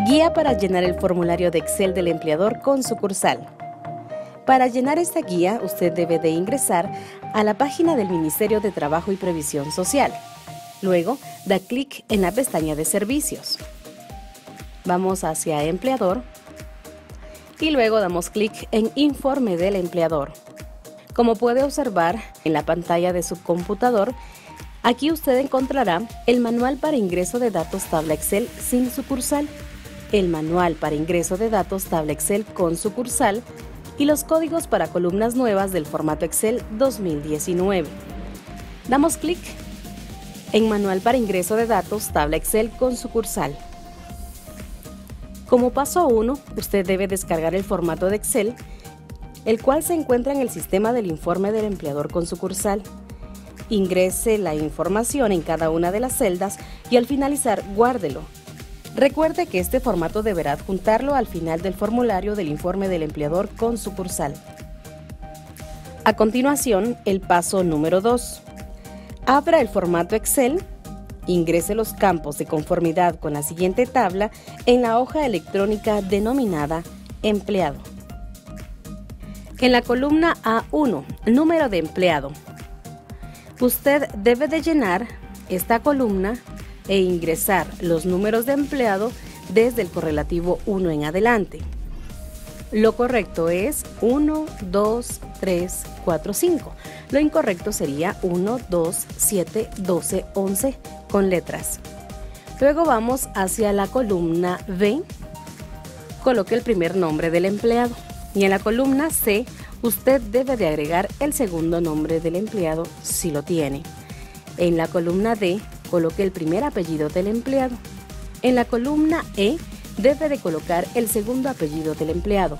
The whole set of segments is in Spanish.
Guía para llenar el formulario de Excel del empleador con sucursal. Para llenar esta guía, usted debe de ingresar a la página del Ministerio de Trabajo y Previsión Social. Luego, da clic en la pestaña de Servicios. Vamos hacia Empleador y luego damos clic en Informe del empleador. Como puede observar en la pantalla de su computador, aquí usted encontrará el manual para ingreso de datos tabla Excel sin sucursal, el manual para ingreso de datos tabla Excel con sucursal y los códigos para columnas nuevas del formato Excel 2019. Damos clic en Manual para ingreso de datos tabla Excel con sucursal. Como paso 1, usted debe descargar el formato de Excel, el cual se encuentra en el sistema del informe del empleador con sucursal. Ingrese la información en cada una de las celdas y al finalizar, guárdelo. Recuerde que este formato deberá adjuntarlo al final del formulario del informe del empleador con sucursal. A continuación, el paso número 2. Abra el formato Excel, ingrese los campos de conformidad con la siguiente tabla en la hoja electrónica denominada Empleado. En la columna A1, número de empleado, usted debe de llenar esta columna e ingresar los números de empleado desde el correlativo 1 en adelante. Lo correcto es 1, 2, 3, 4, 5. Lo incorrecto sería 1, 2, 7, 12, 11 con letras. Luego vamos hacia la columna B. Coloque el primer nombre del empleado. Y en la columna C, usted debe de agregar el segundo nombre del empleado si lo tiene. En la columna D, coloque el primer apellido del empleado. En la columna E, debe de colocar el segundo apellido del empleado.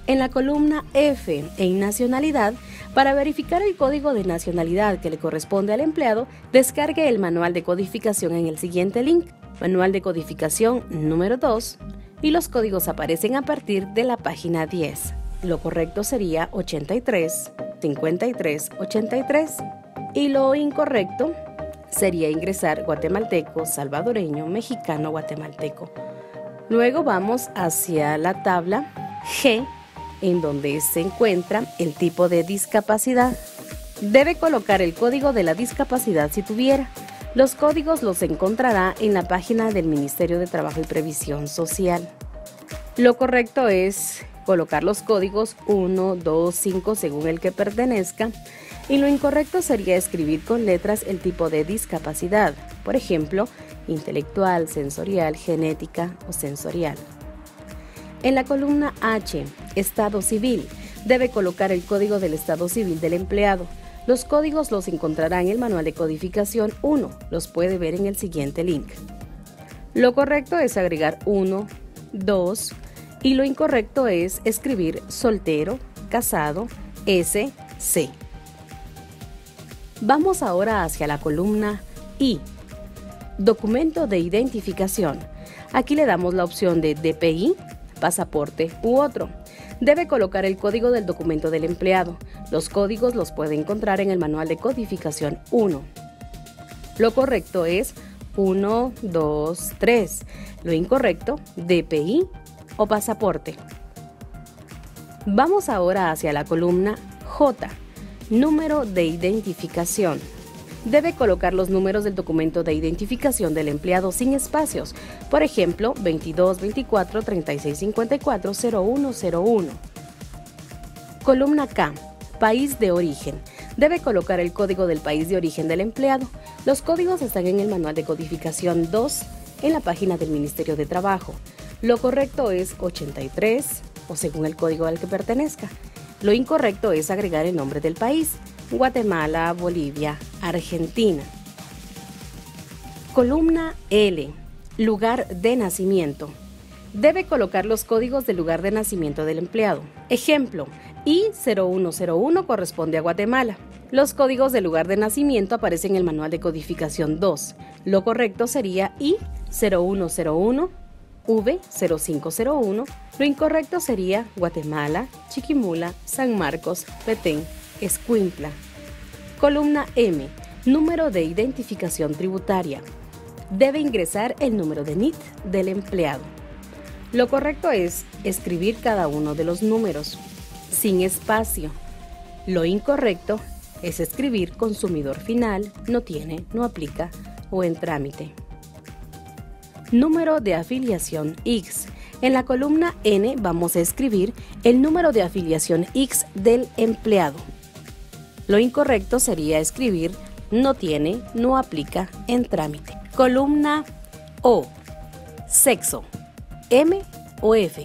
En la columna F, en nacionalidad, para verificar el código de nacionalidad que le corresponde al empleado, descargue el manual de codificación en el siguiente link, manual de codificación número 2, y los códigos aparecen a partir de la página 10. Lo correcto sería 83, 53, 83, y lo incorrecto sería ingresar guatemalteco, salvadoreño, mexicano, guatemalteco. Luego vamos hacia la tabla G, en donde se encuentra el tipo de discapacidad. Debe colocar el código de la discapacidad si tuviera. Los códigos los encontrará en la página del Ministerio de Trabajo y Previsión Social. Lo correcto es colocar los códigos 1, 2, 5 según el que pertenezca. Y lo incorrecto sería escribir con letras el tipo de discapacidad, por ejemplo, intelectual, sensorial, genética o sensorial. En la columna H, Estado Civil, debe colocar el código del Estado Civil del empleado. Los códigos los encontrará en el Manual de Codificación 1, los puede ver en el siguiente link. Lo correcto es agregar 1, 2 y lo incorrecto es escribir soltero, casado, SC. Vamos ahora hacia la columna I, Documento de Identificación. Aquí le damos la opción de DPI, pasaporte u otro. Debe colocar el código del documento del empleado. Los códigos los puede encontrar en el Manual de Codificación 1. Lo correcto es 1, 2, 3. Lo incorrecto, DPI o pasaporte. Vamos ahora hacia la columna J, Número de Identificación. Debe colocar los números del documento de identificación del empleado sin espacios, por ejemplo, 22 24 36 54 01 01. Columna K, País de origen. Debe colocar el código del país de origen del empleado. Los códigos están en el Manual de Codificación 2 en la página del Ministerio de Trabajo. Lo correcto es 83 o según el código al que pertenezca. Lo incorrecto es agregar el nombre del país, Guatemala, Bolivia, Argentina. Columna L, Lugar de nacimiento. Debe colocar los códigos del lugar de nacimiento del empleado. Ejemplo, I0101 corresponde a Guatemala. Los códigos del lugar de nacimiento aparecen en el Manual de Codificación 2. Lo correcto sería I0101, V0501. Lo incorrecto sería Guatemala, Chiquimula, San Marcos, Petén, Escuintla. Columna M, Número de Identificación Tributaria. Debe ingresar el número de NIT del empleado. Lo correcto es escribir cada uno de los números, sin espacio. Lo incorrecto es escribir consumidor final, no tiene, no aplica o en trámite. Número de afiliación X. En la columna N vamos a escribir el número de afiliación X del empleado. Lo incorrecto sería escribir no tiene, no aplica, en trámite. Columna O. Sexo. M o F,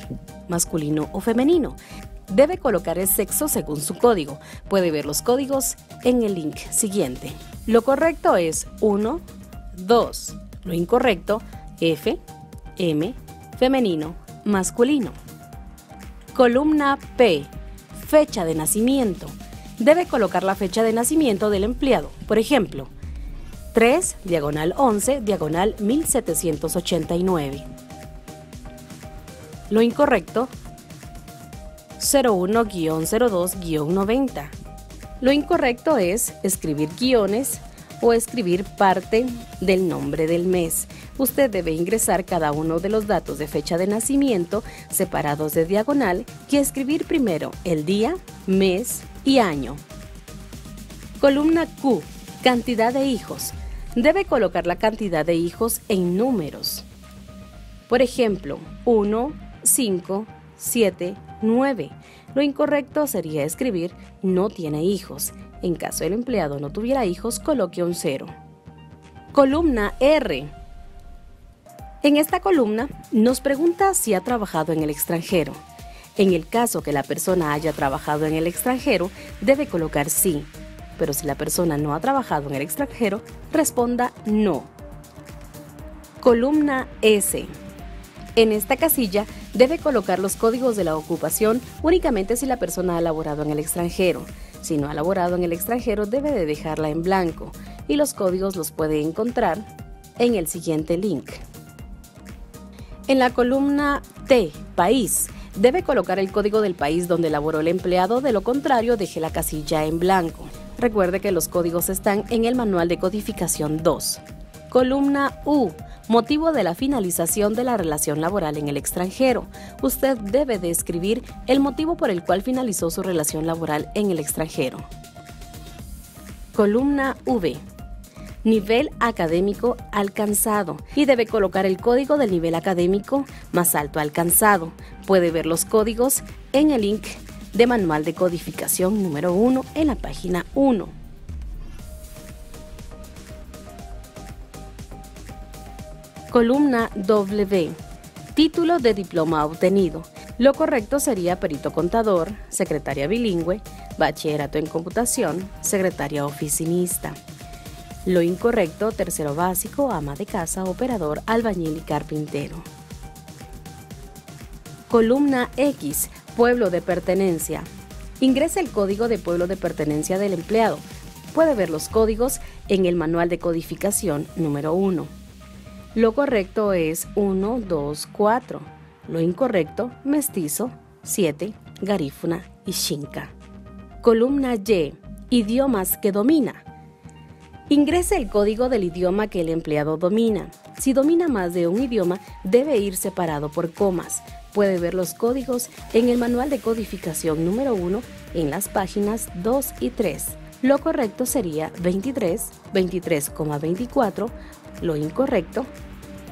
masculino o femenino. Debe colocar el sexo según su código. Puede ver los códigos en el link siguiente. Lo correcto es 1, 2. Lo incorrecto, F, M, femenino, masculino. Columna P. Fecha de nacimiento. Debe colocar la fecha de nacimiento del empleado. Por ejemplo, 3, diagonal 11, diagonal 1789. Lo incorrecto, 01-02-90. Lo incorrecto es escribir guiones o escribir parte del nombre del mes. Usted debe ingresar cada uno de los datos de fecha de nacimiento separados de diagonal y escribir primero el día, mes y año. Columna Q. Cantidad de hijos. Debe colocar la cantidad de hijos en números. Por ejemplo, 1, 5, 7, 9. Lo incorrecto sería escribir no tiene hijos. En caso el empleado no tuviera hijos, coloque un 0. Columna R. En esta columna nos pregunta si ha trabajado en el extranjero. En el caso que la persona haya trabajado en el extranjero, debe colocar sí. Pero si la persona no ha trabajado en el extranjero, responda no. Columna S. En esta casilla debe colocar los códigos de la ocupación únicamente si la persona ha laborado en el extranjero. Si no ha laborado en el extranjero, debe de dejarla en blanco y los códigos los puede encontrar en el siguiente link. En la columna T, país, debe colocar el código del país donde laboró el empleado, de lo contrario deje la casilla en blanco. Recuerde que los códigos están en el Manual de Codificación 2. Columna U. Motivo de la finalización de la relación laboral en el extranjero. Usted debe de escribir el motivo por el cual finalizó su relación laboral en el extranjero. Columna V. Nivel académico alcanzado. Y debe colocar el código del nivel académico más alto alcanzado. Puede ver los códigos en el link de Manual de Codificación número 1 en la página 1. Columna W. Título de diploma obtenido. Lo correcto sería perito contador, secretaria bilingüe, bachillerato en computación, secretaria oficinista. Lo incorrecto, tercero básico, ama de casa, operador, albañil y carpintero. Columna X. Pueblo de pertenencia. Ingrese el código de pueblo de pertenencia del empleado. Puede ver los códigos en el Manual de Codificación número 1. Lo correcto es 1, 2, 4. Lo incorrecto, mestizo, 7, garífuna y xinca. Columna Y. Idiomas que domina. Ingrese el código del idioma que el empleado domina. Si domina más de un idioma, debe ir separado por comas. Puede ver los códigos en el Manual de Codificación número 1 en las páginas 2 y 3. Lo correcto sería 23, 23,24. Lo incorrecto,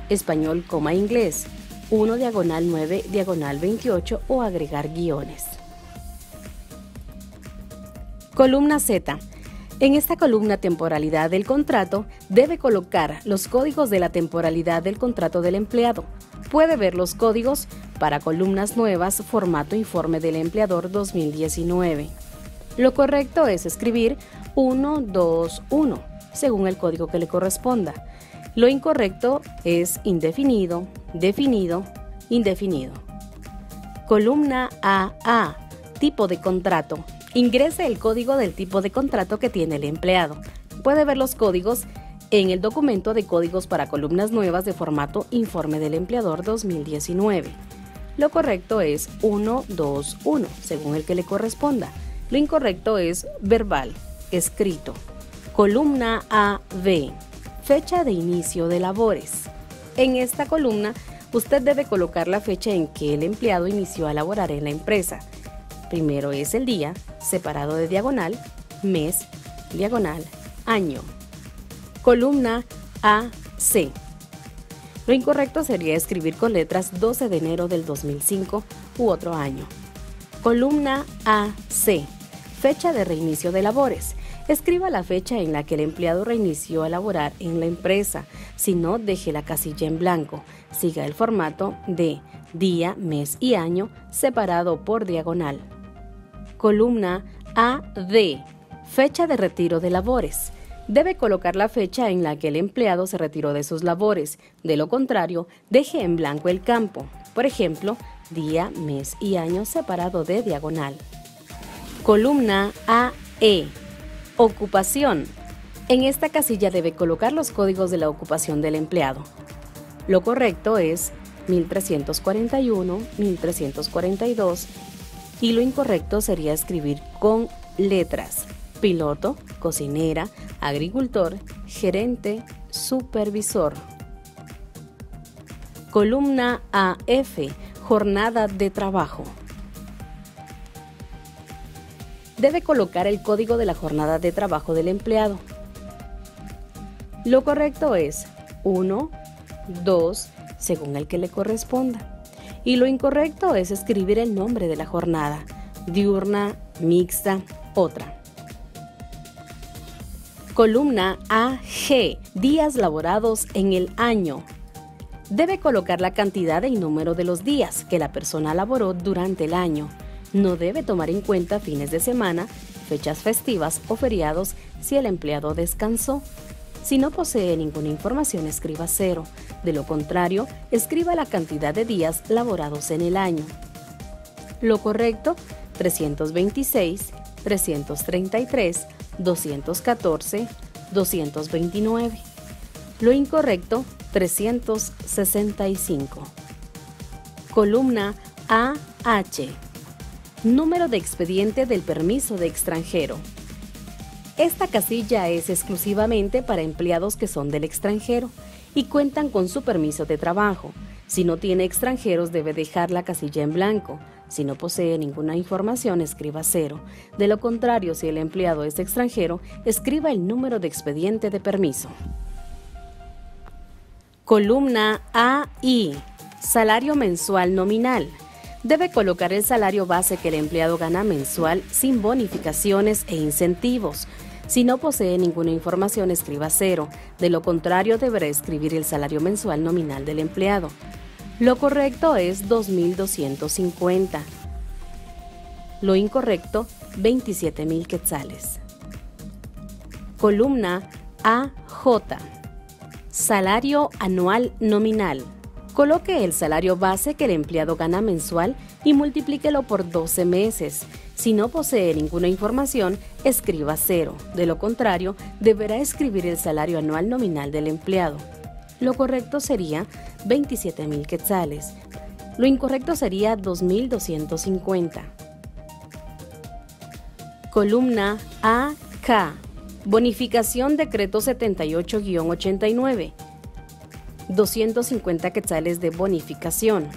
español, inglés, 1 diagonal 9 diagonal 28 o agregar guiones. Columna Z. En esta columna temporalidad del contrato, debe colocar los códigos de la temporalidad del contrato del empleado. Puede ver los códigos para columnas nuevas, formato informe del empleador 2019. Lo correcto es escribir 121, según el código que le corresponda. Lo incorrecto es indefinido, definido, indefinido. Columna AA. Tipo de contrato. Ingrese el código del tipo de contrato que tiene el empleado. Puede ver los códigos en el documento de códigos para columnas nuevas de formato informe del empleador 2019. Lo correcto es 121, según el que le corresponda. Lo incorrecto es verbal, escrito. Columna AB. Fecha de inicio de labores. En esta columna Usted debe colocar la fecha en que el empleado inició a laborar en la empresa. Primero es el día, separado de diagonal, mes, diagonal, año. Columna AC. Lo incorrecto sería escribir con letras 12 de enero del 2005 u otro año. Columna AC. Fecha de reinicio de labores. Escriba la fecha en la que el empleado reinició a laborar en la empresa. Si no, deje la casilla en blanco. Siga el formato de día, mes y año separado por diagonal. Columna AD. Fecha de retiro de labores. Debe colocar la fecha en la que el empleado se retiró de sus labores. De lo contrario, deje en blanco el campo. Por ejemplo, día, mes y año separado de diagonal. Columna AE. Ocupación. En esta casilla debe colocar los códigos de la ocupación del empleado. Lo correcto es 1341, 1342 y lo incorrecto sería escribir con letras piloto, cocinera, agricultor, gerente, supervisor. Columna AF. Jornada de trabajo. Debe colocar el código de la jornada de trabajo del empleado. Lo correcto es 1, 2, según el que le corresponda. Y lo incorrecto es escribir el nombre de la jornada, diurna, mixta, otra. Columna AG. Días laborados en el año. Debe colocar la cantidad y número de los días que la persona laboró durante el año. No debe tomar en cuenta fines de semana, fechas festivas o feriados si el empleado descansó. Si no posee ninguna información, escriba 0. De lo contrario, escriba la cantidad de días laborados en el año. Lo correcto, 326, 333, 214, 229. Lo incorrecto, 365. Columna AH. Número de expediente del permiso de extranjero. Esta casilla es exclusivamente para empleados que son del extranjero y cuentan con su permiso de trabajo. Si no tiene extranjeros, debe dejar la casilla en blanco. Si no posee ninguna información, escriba 0. De lo contrario, si el empleado es extranjero, escriba el número de expediente de permiso. Columna AI. Salario mensual nominal. Debe colocar el salario base que el empleado gana mensual sin bonificaciones e incentivos. Si no posee ninguna información, escriba 0. De lo contrario, deberá escribir el salario mensual nominal del empleado. Lo correcto es 2.250. Lo incorrecto, 27.000 quetzales. Columna AJ. Salario anual nominal. Coloque el salario base que el empleado gana mensual y multiplíquelo por 12 meses. Si no posee ninguna información, escriba 0. De lo contrario, deberá escribir el salario anual nominal del empleado. Lo correcto sería 27.000 quetzales. Lo incorrecto sería 2.250. Columna AK. Bonificación Decreto 78-89. 250 quetzales de bonificación.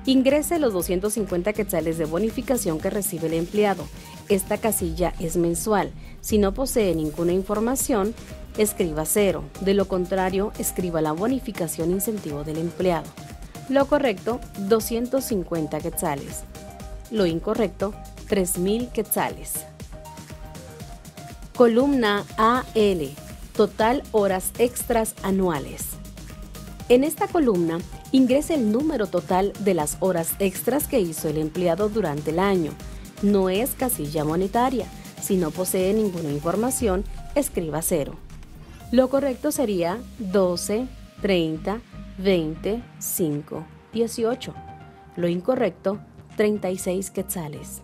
Ingrese los 250 quetzales de bonificación que recibe el empleado. Esta casilla es mensual. Si no posee ninguna información, escriba 0. De lo contrario, escriba la bonificación incentivo del empleado. Lo correcto, 250 quetzales. Lo incorrecto, 3.000 quetzales. Columna AL. Total horas extras anuales. En esta columna, ingrese el número total de las horas extras que hizo el empleado durante el año. No es casilla monetaria. Si no posee ninguna información, escriba 0. Lo correcto sería 12, 30, 20, 5, 18. Lo incorrecto, 36 quetzales.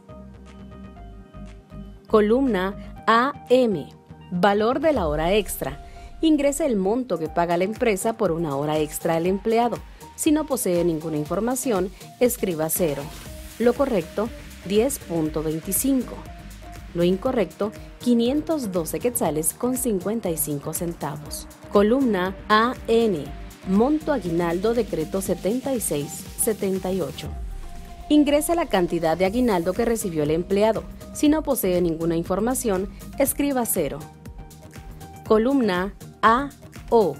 Columna AM. Valor de la hora extra. Ingrese el monto que paga la empresa por una hora extra al empleado. Si no posee ninguna información, escriba 0. Lo correcto, 10.25. Lo incorrecto, 512 quetzales con 55 centavos. Columna AN. Monto aguinaldo decreto 7678. Ingrese la cantidad de aguinaldo que recibió el empleado. Si no posee ninguna información, escriba 0. Columna A O.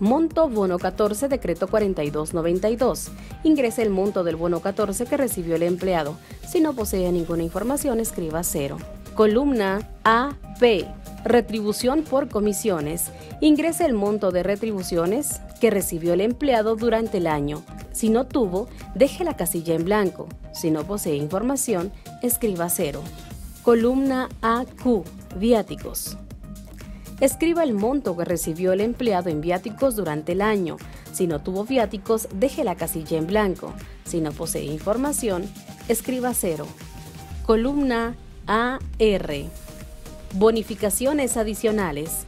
Monto bono 14 decreto 4292. Ingrese el monto del bono 14 que recibió el empleado. Si no posee ninguna información, escriba 0. Columna A P. Retribución por comisiones. Ingrese el monto de retribuciones que recibió el empleado durante el año. Si no tuvo, deje la casilla en blanco. Si no posee información, escriba 0. Columna AQ. Viáticos. Escriba el monto que recibió el empleado en viáticos durante el año. Si no tuvo viáticos, deje la casilla en blanco. Si no posee información, escriba 0. Columna AR. Bonificaciones adicionales.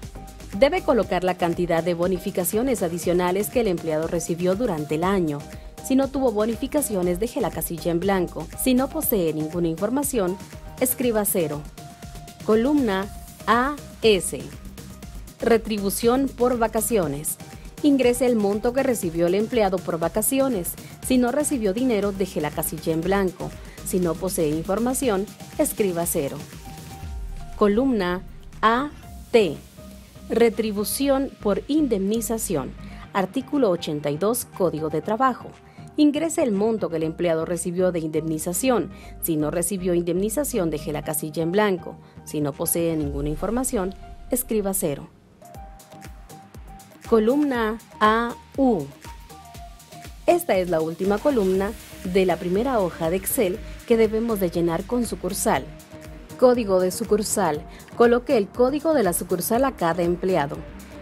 Debe colocar la cantidad de bonificaciones adicionales que el empleado recibió durante el año. Si no tuvo bonificaciones, deje la casilla en blanco. Si no posee ninguna información, escriba 0. Columna AS. Retribución por vacaciones. Ingrese el monto que recibió el empleado por vacaciones. Si no recibió dinero, deje la casilla en blanco. Si no posee información, escriba 0. Columna AT. Retribución por indemnización. Artículo 82, Código de Trabajo. Ingrese el monto que el empleado recibió de indemnización. Si no recibió indemnización, deje la casilla en blanco. Si no posee ninguna información, escriba 0. Columna AU. Esta es la última columna de la primera hoja de Excel que debemos de llenar con sucursal. Código de sucursal. Coloque el código de la sucursal a cada empleado,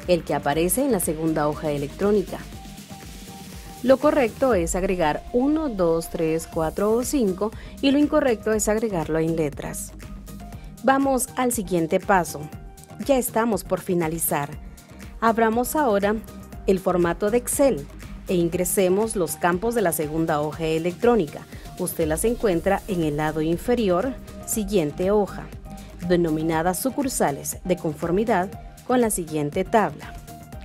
el que aparece en la segunda hoja electrónica. Lo correcto es agregar 1, 2, 3, 4 o 5 y lo incorrecto es agregarlo en letras. Vamos al siguiente paso. Ya estamos por finalizar. Abramos ahora el formato de Excel e ingresemos los campos de la segunda hoja electrónica. Usted las encuentra en el lado inferior, siguiente hoja, denominada sucursales de conformidad con la siguiente tabla.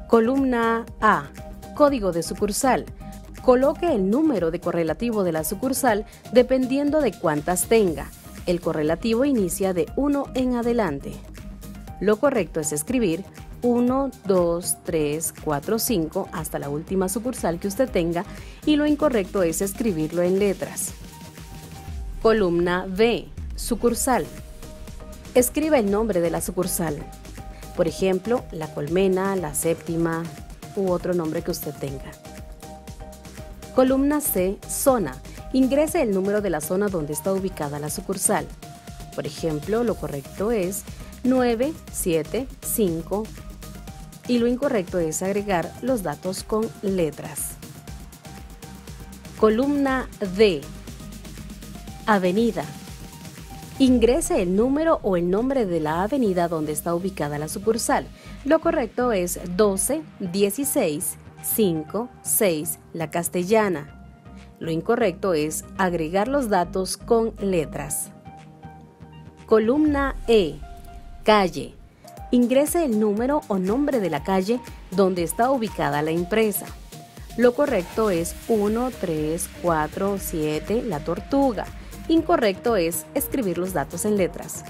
Columna A. Código de sucursal. Coloque el número de correlativo de la sucursal dependiendo de cuántas tenga. El correlativo inicia de 1 en adelante. Lo correcto es escribir 1, 2, 3, 4, 5 hasta la última sucursal que usted tenga y lo incorrecto es escribirlo en letras. Columna B. Sucursal. Escriba el nombre de la sucursal. Por ejemplo, La Colmena, La Séptima u otro nombre que usted tenga. Columna C. Zona. Ingrese el número de la zona donde está ubicada la sucursal. Por ejemplo, lo correcto es 975 y lo incorrecto es agregar los datos con letras. Columna D. Avenida. Ingrese el número o el nombre de la avenida donde está ubicada la sucursal. Lo correcto es 12, 16, 5, 6, La Castellana. Lo incorrecto es agregar los datos con letras. Columna E. Calle. Ingrese el número o nombre de la calle donde está ubicada la empresa. Lo correcto es 1, 3, 4, 7, La Tortuga. Incorrecto es escribir los datos en letras.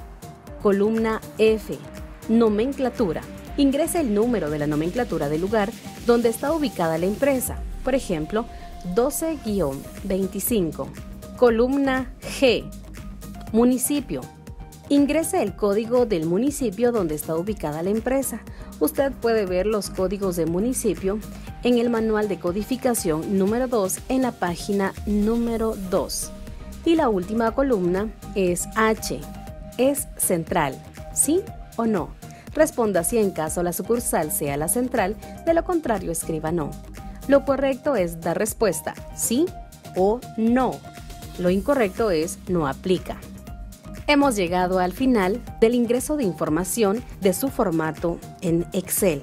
Columna F. Nomenclatura. Ingrese el número de la nomenclatura del lugar donde está ubicada la empresa. Por ejemplo, 12-25. Columna G. Municipio. Ingrese el código del municipio donde está ubicada la empresa. Usted puede ver los códigos de municipio en el manual de codificación número 2 en la página número 2. Y la última columna es H. ¿Es central? ¿Sí o no? Responda si en caso la sucursal sea la central, de lo contrario escriba no. Lo correcto es dar respuesta sí o no. Lo incorrecto es no aplica. Hemos llegado al final del ingreso de información de su formato en Excel.